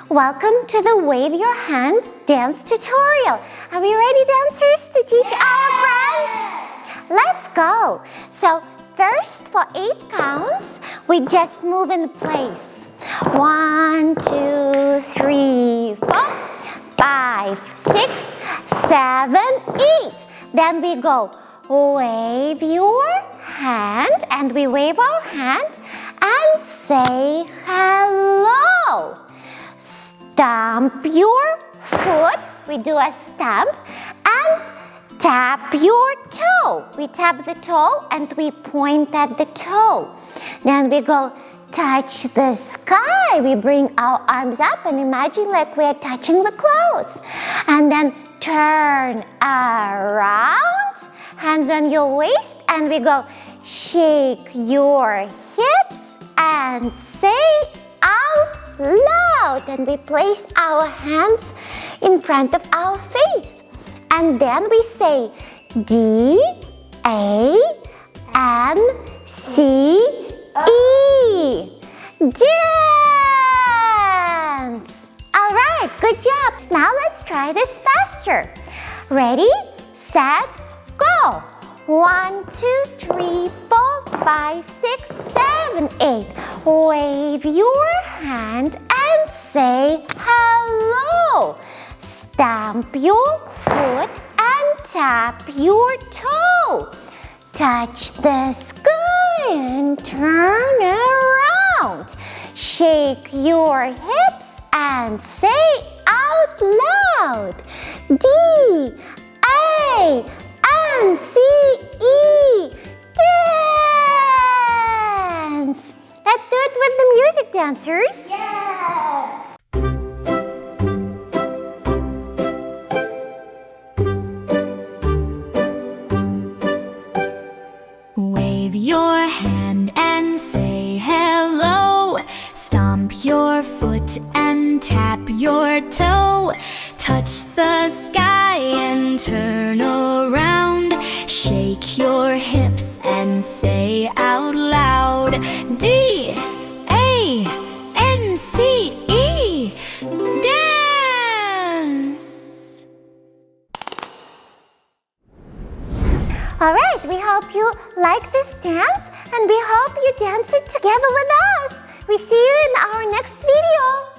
Welcome to the Wave Your Hand dance tutorial. Are we ready, dancers, to teach our friends? Let's go. So first, for 8 counts, we just move in place. 1, 2, 3, 4, 5, 6, 7, 8. Then we go wave your hand, and we wave our hand and say hello. Stamp your foot, we do a stamp, and tap your toe. We tap the toe and we point at the toe. Then we go touch the sky. We bring our arms up and imagine like we're touching the clouds. And then turn around, hands on your waist, and we go shake your hips and say out loud. And we place our hands in front of our face. And then we say D, A, N, C, E. Dance! All right, good job. Now let's try this faster. Ready, set, go. 1, 2, 3, 4, 5, 6, 7, 8. Wave your hand and say hello. Stamp your foot and tap your toe. Touch the sky and turn around. Shake your hips and say out loud. D, A, N, C, E. Dance! Let's do it with the music, dancers. Yeah! Wave your hand and say hello. Stomp your foot and tap your toe. Touch the sky and turn around. Shake your hips and say out loud. D, A, N, C, E. Dance! All right, we hope you like this dance, and we hope you dance it together with us. We see you in our next video.